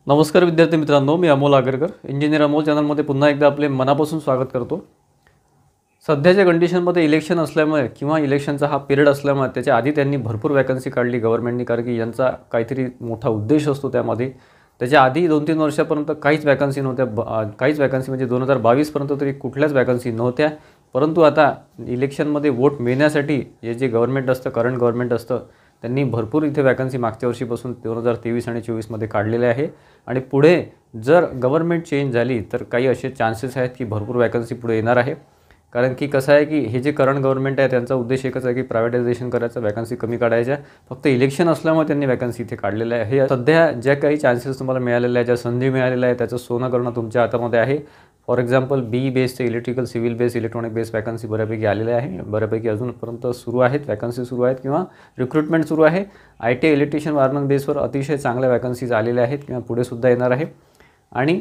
नमस्कार विद्यार्थी मित्रांनो, मी अमोल आगरकर, इंजिनियर अमोल चॅनलमध्ये पुन्हा एकदा आपले मनापासून स्वागत करतो। सध्याच्या कंडिशनमध्ये इलेक्शन असल्यामुळे किंवा इलेक्शनचा हा पिरियड असल्यामुळे त्याच्या आधी त्यांनी भरपूर वॅकन्सी काढली गव्हर्नमेंटनी, कारण की यांचा काहीतरी मोठा उद्देश असतो त्यामध्ये। त्याच्या आधी 2-3 वर्षापर्यंत काहीच वॅकन्सी नव्हत्या, काहीच वॅकन्सी म्हणजे 2022 पर्यंत तरी कुठल्याच वॅकन्सी नव्हत्या। परंतु आता इलेक्शनमध्ये वोट मिळण्यासाठी हे जे गव्हर्नमेंट असतं, करंट गव्हर्नमेंट असतं, त्यांनी भरपूर इथे वॅकन्सी मागच्या वर्षीपासून 2023 आणि 24 मध्ये काढलेले आहे। आणि पुढे जर गव्हर्नमेंट चेंज झाली तर काही असे चान्सेस आहेत की भरपूर वॅकन्सी पुढे येणार आहे। कारण की कसं आहे की हे जे करंट गव्हर्नमेंट आहे त्यांचा उद्देश एकच आहे की प्रायव्हेटायझेशन करायचं, वॅकन्सी कमी काढायच्या। फक्त इलेक्शन असल्यामुळे त्यांनी वॅकन्सी इथे काढलेल्या आहे। हे सध्या ज्या काही चान्सेस तुम्हाला मिळालेले आहेत, ज्या संधी मिळालेल्या आहे, त्याचं सोनं करणं तुमच्या हातामध्ये आहे। फॉर एक्झाम्पल BE बेसचे electrical, civil base, electronic base vacancy बऱ्यापैकी आलेल्या आहे, बऱ्यापैकी अजूनपर्यंत सुरू आहेत, वॅकन्सी सुरू आहेत किंवा रिक्रुटमेंट सुरू आहे। ITI इलेक्ट्रिशियन वायरमन बेसवर अतिशय चांगल्या वॅकन्सीज आलेल्या आहेत किंवा पुढे सुद्धा येणार आहे। आणि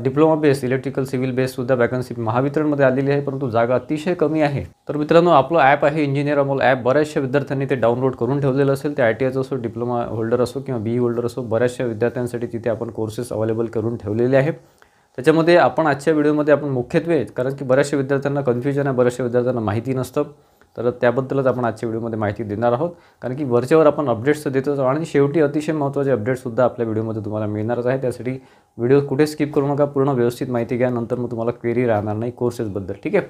डिप्लोमा बेस, इलेक्ट्रिकल, सिव्हिल बेससुद्धा वॅकन्सी महावितरणमध्ये आलेली आहे, परंतु जागा अतिशय कमी आहे। तर मित्रांनो, आपलं ॲप आहे इंजिनियर अमोल ॲप, बऱ्याचशा विद्यार्थ्यांनी ते डाउनलोड करून ठेवलेलं असेल। ते ITIचं असो, डिप्लोमा होल्डर असो किंवा BE होल्डर असो, बऱ्याचशा विद्यार्थ्यांसाठी तिथे आपण कोर्सेस अवेलेबल करून ठेवलेले आहे। त्याच्यामध्ये आपण आजच्या व्हिडिओमध्ये आपण मुख्यत्वे, कारण की बऱ्याचशा विद्यार्थ्यांना कन्फ्युजन आहे, बऱ्याचशा विद्यार्थ्यांना माहिती नसतं, तर त्याबद्दलच आपण आजच्या व्हिडिओमध्ये माहिती देणार आहोत। कारण की वरच्यावर आपण अपडेट्स देतोच आणि शेवटी अतिशय महत्त्वाचे अपडेट्ससुद्धा आपल्या व्हिडिओमध्ये तुम्हाला मिळणारच आहे। त्यासाठी व्हिडिओ कुठे स्किप करू नका, पूर्ण व्यवस्थित माहिती घ्या, नंतर मग तुम्हाला क्वेरी राहणार नाही कोर्सेसबद्दल, ठीक आहे।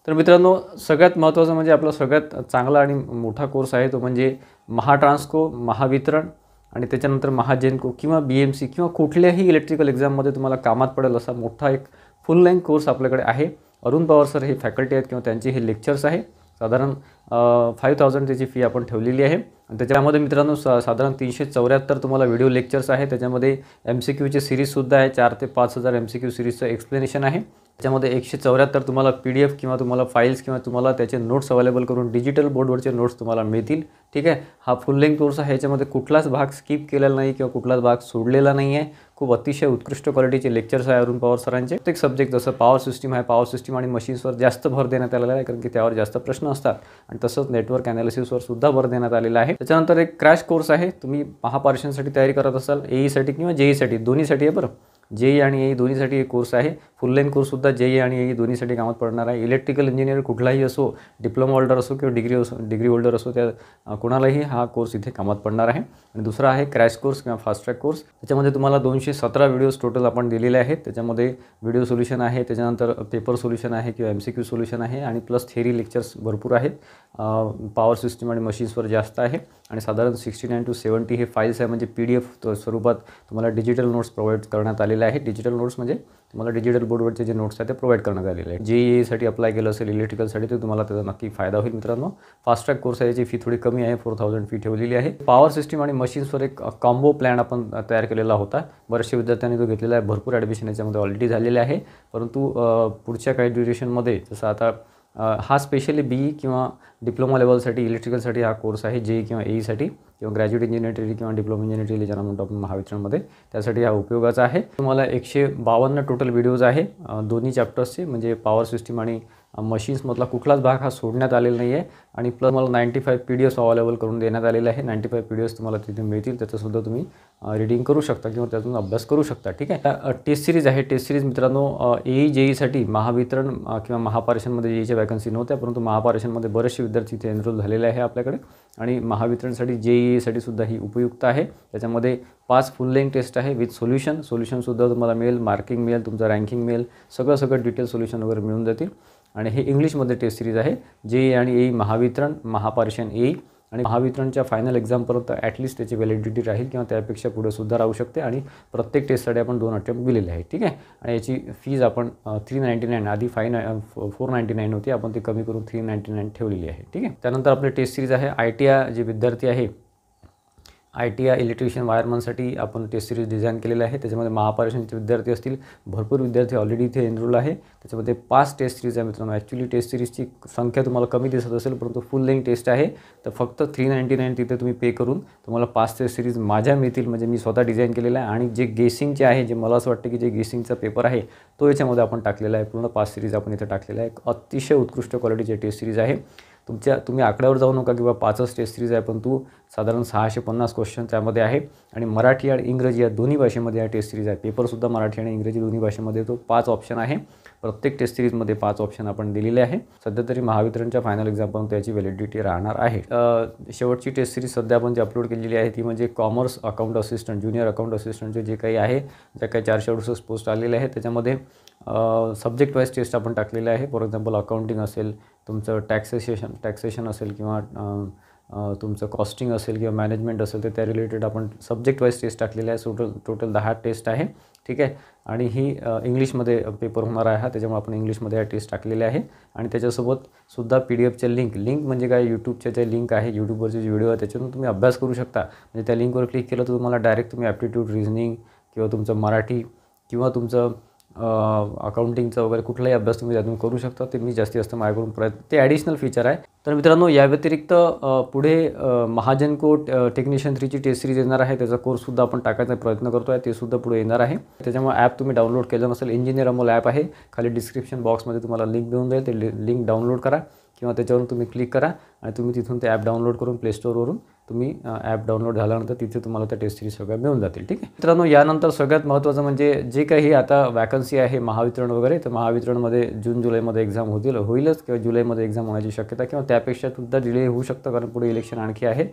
तर मित्रांनो, सगळ्यात महत्त्वाचं म्हणजे आपला सगळ्यात चांगला आणि मोठा कोर्स आहे तो म्हणजे महाट्रान्सको, महावितरण आणि त्याच्यानंतर महाजेनको किंवा BMC किंवा कुठल्याही इलेक्ट्रिकल एक्झाममध्ये तुम्हाला कामात पडेल असा मोठा एक फुल लेंथ कोर्स आपल्याकडे आहे। अरुण पवार सर हे फॅकल्टी आहेत किंवा त्यांचे हे लेक्चर्स आहे। साधारण 5000 त्याची फी आपण ठेवलेली आहे। आणि त्याच्यामध्ये मित्रांनो साधारण 374 तुम्हाला व्हिडिओ लेक्चर्स आहे। त्याच्यामध्ये MCQची सिरीजसुद्धा आहे, 4 ते 5000 MCQ सिरीजचं एक्सप्लेनेशन आहे। त्याच्यामध्ये 174 तुम्हाला PDF किंवा तुम्हाला फाईल्स किंवा तुम्हाला त्याचे नोट्स अवेलेबल करून डिजिटल बोर्डवरचे नोट्स तुम्हाला मिळतील, ठीक आहे। हा फुल लेंथ कोर्स आहे, ह्याच्यामध्ये कुठलाच भाग स्किप केलेला नाही किंवा कुठलाच भाग सोडलेला नाही आहे। खूप अतिशय उत्कृष्ट क्वालिटीचे लेक्चर्स आहे अरुण पवार सरांचे। प्रत्येक सब्जेक्ट जसं पॉवर सिस्टीम आहे, पॉवर सिस्टीम आणि मशीन्सवर जास्त भर देण्यात आलेला आहे, कारण की त्यावर जास्त प्रश्न असतात। आणि तसंच नेटवर्क ॲनालिसिसवर सुद्धा भर देण्यात आलेला आहे। त्याच्यानंतर एक क्रॅश कोर्स आहे, तुम्ही महापारेषणसाठी तयारी करत असाल, AE साठी किंवा JEE साठी, दोन्हीसाठी आहे बरं, JEE आणि AE दोन्हीसाठी एक कोर्स आहे। फुल लेंथ कोर्ससुद्धा JEE आणि AE दोन्हीसाठी कामात पडणार आहे। इलेक्ट्रिकल इंजिनियर कुठलाही असो, डिप्लोमा होल्डर असो किंवा डिग्री होल्डर असो, त्या कोणालाही हा कोर्स इथे कामात पडणार आहे। आणि दुसरा आहे क्रॅश कोर्स किंवा फास्ट ट्रॅक कोर्स। त्याच्यामध्ये तुम्हाला 217 व्हिडिओज टोटल आपण दिलेले आहेत। त्याच्यामध्ये व्हिडिओ सोल्युशन आहे, त्याच्यानंतर पेपर सोल्युशन आहे किंवा MCQ सोल्युशन आहे आणि प्लस थेअरी लेक्चर्स भरपूर आहेत। पॉवर सिस्टीम आणि मशीन्सवर जास्त आहे आणि साधारण 69 to 70 हे फाईल्स आहे, म्हणजे PDF स्वरूपात तुम्हाला डिजिटल नोट्स प्रोव्हाइड करण्यात आलेले आहेत। डिजिटल नोट्स म्हणजे तुम्हाला डिजिटल बोर्डवरचे जे नोट्स आहेत ते प्रोव्हाइड करण्यात आलेले आहेत। JEE साठी अप्लाय केलं असेल इलेक्ट्रिकलसाठी तर तुम्हाला त्याचा नक्की फायदा होईल मित्रांनो। फास्ट ट्रॅक कोर्स आहे, याची फी थोडी कमी आहे, 4000 फी ठेवलेली आहे। पॉवर सिस्टीम आणि मशीन्सवर एक कॉम्बो प्लॅन आपण तयार केलेला होता, बऱ्याचशा विद्यार्थ्यांनी तो घेतलेला आहे, भरपूर ॲडमिशन याच्यामध्ये ऑलरेडी झालेले आहे। परंतु पुढच्या काही ड्युरेशनमध्ये, जसं आता हा स्पेशली BE किंवा डिप्लोमा लेवलसाठी इलेक्ट्रिकलसाठी हा कोर्स आहे, JEE किंवा AE साठी किंवा ग्रॅज्युएट इंजिनिअरिंग किंवा डिप्लोमा इंजिनिअरिंग ज्यांना म्हणतो आपण महावितरणमध्ये, त्यासाठी हा उपयोगाचा आहे। तुम्हाला 152 टोटल व्हिडिओज आहे दोन्ही चॅप्टर्सचे, म्हणजे पॉवर सिस्टीम आणि मशीन्समधला कुठलाच भाग हा सोडण्यात आलेला नाही आहे। आणि प्लस मला 95 PDFs अवेलेबल करून देण्यात आलेले आहे। 95 PDFs तुम्हाला तिथे मिळतील, त्याचंसुद्धा तुम्ही रीडिंग करू शकता किंवा त्यातून अभ्यास करू शकता, ठीक आहे। टेस्ट सिरीज आहे, टेस्ट सिरीज मित्रांनो AE JEE साठी महावितरण किंवा महापारेषणमध्ये JEEच्या वॅकन्सी नव्हत्या, परंतु महापारेषणमध्ये बरेचसे विद्यार्थी इथे एनरोल झालेले आहे आपल्याकडे। आणि महावितरणसाठी JEE साठी सुद्धा ही उपयुक्त आहे। त्याच्यामध्ये 5 फुल लेंथ टेस्ट आहे विथ सोल्युशनसुद्धा तुम्हाला मिळेल, मार्किंग मिळेल, तुमचं रँकिंग मिळेल, सगळं डिटेल सोल्युशन वगैरे मिळून जातील। आणि हे इंग्लिशमध्ये टेस्ट सिरीज आहे, JEE आणि AE महावितरण, महापारेषण AE आणि महावितरणच्या फायनल एक्झामपर्यंत ॲटलिस्ट त्याची व्हॅलिडिटी राहील किंवा त्यापेक्षा पुढे सुद्धा राहू शकते। आणि प्रत्येक टेस्टसाठी आपण 2 अटेम्प्ट दिलेले आहेत, ठीक आहे। आणि याची फीज आपण 399, आधी 499 होती, आपण ती कमी करून 399 ठेवलेली आहे, ठीक आहे। त्यानंतर आपले टेस्ट सिरीज आहे ITI जे विद्यार्थी आहे, ITI इलेक्ट्रिशियन वायरमनसाठी आपण टेस्ट सिरीज डिझाईन केलेलं आहे। त्याच्यामध्ये महापारेषणचे विद्यार्थी असतील, भरपूर विद्यार्थी ऑलरेडी इथे एनरोल आहे। त्याच्यामध्ये 5 टेस्ट सिरीज आहे मित्रांनो। ॲक्च्युली टेस्ट सिरीजची संख्या तुम्हाला कमी दिसत असेल, परंतु फुल लेंथ टेस्ट आहे, तर फक्त 399 तिथे तुम्ही पे करून तुम्हाला 5 टेस्ट सिरीज माझ्या मिळतील, म्हणजे मी स्वतः डिझाईन केलेलं आहे। आणि जे गेसिंगचे आहे, जे मला असं वाटतं की जे गेसिंगचा पेपर आहे तो याच्यामध्ये आपण टाकलेला आहे, पूर्ण 5 सिरीज आपण इथे टाकलेला आहे। अतिशय उत्कृष्ट क्वालिटीचे टेस्ट सिरीज आहे। तुम्ही आकड्यावर जाऊ नका किंवा 5च टेस्ट सिरीज आहे, पण साधारण 650 क्वेश्चन त्यामध्ये आहे आणि मराठी आणि इंग्रजी या दोन्ही भाषेमध्ये हा टेस्ट सिरीज आहे. पेपरसुद्धा मराठी आणि इंग्रजी दोन्ही भाषेमध्ये तो 5 ऑप्शन आहे. प्रत्येक टेस्ट सिरीजमध्ये 5 ऑप्शन आपण दिलेले आहे. सध्या तरी महावितरणच्या फायनल एक्झामपर्यंत त्याची व्हॅलिडिटी राहणार आहे. शेवटची टेस्ट सिरीज सध्या आपण जी अपलोड केलेली आहे ती म्हणजे commerce account assistant, junior account असिस्टंटचे जे काही आहे, ज्या काही 468 पोस्ट आलेले आहेत त्याच्यामध्ये सब्जेक्ट वाईज टेस्ट आपण टाकलेले आहे. फॉर एक्झाम्पल अकाउंटिंग असेल, तुमचं टॅक्सेशन असेल किंवा तुमचं कॉस्टिंग असेल किंवा मॅनेजमेंट असेल, तर त्या रिलेटेड आपण सब्जेक्ट वाईज टेस्ट टाकलेले आहे. टोटल 10 टेस्ट आहे. ठीक आहे. आणि ही इंग्लिशमध्ये पेपर होणार आहे त्याच्यामुळे आपण इंग्लिशमध्ये हा टेस्ट टाकलेले आहे. आणि त्याच्यासोबत सुद्धा PDF लिंक म्हणजे काय, यूट्यूबच्या जे लिंक आहे, यूट्यूबवरचे जे व्हिडिओ आहे त्याच्यातून तुम्ही अभ्यास करू शकता. म्हणजे त्या लिंकवर क्लिक केलं तर तुम्हाला डायरेक्ट तुम्ही ॲप्टिट्यूड, रिझनिंग किंवा तुमचं मराठी किंवा तुमचं अकाउंटिंगचा वगैरे कुठलाही अभ्यास तुम्ही त्यातून करू शकता. ते मी जास्तीत जास्त माझ्याकडून प्रयत्न, ते ॲडिशनल फीचर आहे. तर मित्रांनो, या व्यतिरिक्त पुढे महाजनको टेक्निशियन 3ची टेस्ट सिरीज येणार आहे. त्याचा कोर्ससुद्धा आपण टाकायचा प्रयत्न करतो आहे, ते सुद्धा पुढे येणार आहे. त्याच्यामुळे ॲप तुम्ही डाउनलोड केलं नसेल, इंजिनियर अमोल ॲप आहे, खाली डिस्क्रिप्शन बॉक्समध्ये तुम्हाला लिंक मिळून जाईल. ते लिंक डाउनलोड करा किंवा त्याच्यावरून तुम्ही क्लिक करा आणि तुम्ही तिथून ते ॲप डाउनलोड करून प्ले स्टोअरवरून तुम्ही ॲप डाउनलोड झाल्यानंतर तिथे तुम्हाला त्या टेस्ट सिरीज सगळ्या मिळून जातील. ठीक आहे मित्रांनो, यानंतर सगळ्यात महत्त्वाचं म्हणजे जे काही आता वॅकन्सी आहे महावितरण वगैरे, तर महावितरणमध्ये जून-जुलैमध्ये एक्झाम होईलच किंवा जुलैमध्ये एक्झाम होण्याची शक्यता किंवा त्यापेक्षा सुद्धा डिले होऊ शकतं, कारण पुढे इलेक्शन आणखी आहे.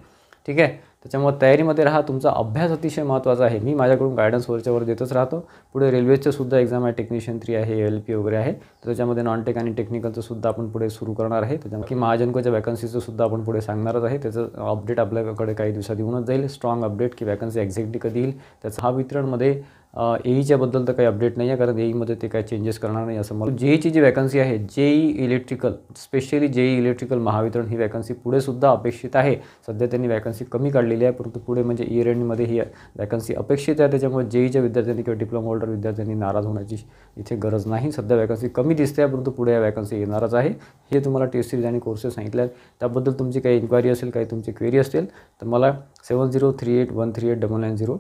ठीक आहे. त्याच्यामुळे तयारीमध्ये राहा. तुमचा अभ्यास अतिशय महत्त्वाचा आहे. मी माझ्याकडून गायडन्स वरच्यावर देतच राहतो. पुढे रेल्वेचं सुद्धा एक्झाम आहे, टेक्निशियन 3 आहे, LP वगैरे आहे, तर त्याच्यामध्ये नॉन टेक आणि टेक्निकलचं सुद्धा आपण पुढे सुरू करणार आहे. त्याच्यामुळे महाजनकोच्या वॅकन्सीचं सुद्धा आपण पुढे सांगणारच आहे. त्याचं अपडेट आपल्याकडे काही दिवसात येऊनच जाईल, स्ट्रॉंग अपडेट की वॅकन्सी एक्झॅक्टली कधी येईल त्याचं. हा वितरणमध्ये AEच्या बद्दल तर काही अपडेट नाही आहे, कारण AEमध्ये ते काही चेंजेस करणार नाही असं मला. JEची जी वॅकन्सी आहे, JEE electrical, specially JEE electrical Mahavitaran, ही वॅकन्सी पुढे सुद्धा अपेक्षित आहे. सध्या त्यांनी वॅकन्सी कमी काढलेली आहे, परंतु पुढे म्हणजे इयर एंडमध्ये ही वॅकन्सी अपेक्षित आहे. त्याच्यामुळे JEEच्या विद्यार्थ्यांनी किंवा डिप्लोमा होल्डर विद्यार्थ्यांनी नाराज होण्याची इथे गरज नाही. सध्या वॅकन्सी कमी दिसते आहे, परंतु पुढे या वॅकन्सी येणारच आहे. हे तुम्हाला टेस्ट सिरीज आणि कोर्सेस सांगितले आहेत. त्याबद्दल तुमची काही इन्क्वायरी असेल, काही तुमची क्वेरी असतील तर मला 7038138990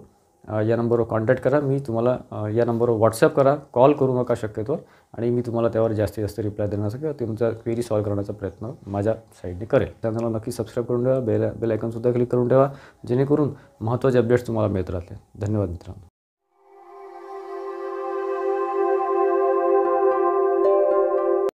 या नंबरवर कॉन्टॅक्ट करा. मी तुम्हाला या नंबरवर व्हॉट्सअप करा, कॉल करू नका शक्यतोवर, आणि मी तुम्हाला त्यावर जास्तीत जास्त रिप्लाय देण्याचा किंवा तुमचा क्वेरी सॉल्व्ह करण्याचा प्रयत्न माझ्या साईडने करेल. चॅनलला नक्की सबस्क्राईब करून ठेवा, बेल आयकॉनसुद्धा क्लिक करून ठेवा, जेणेकरून महत्त्वाचे अपडेट्स तुम्हाला मिळत राहतील. धन्यवाद मित्रांनो.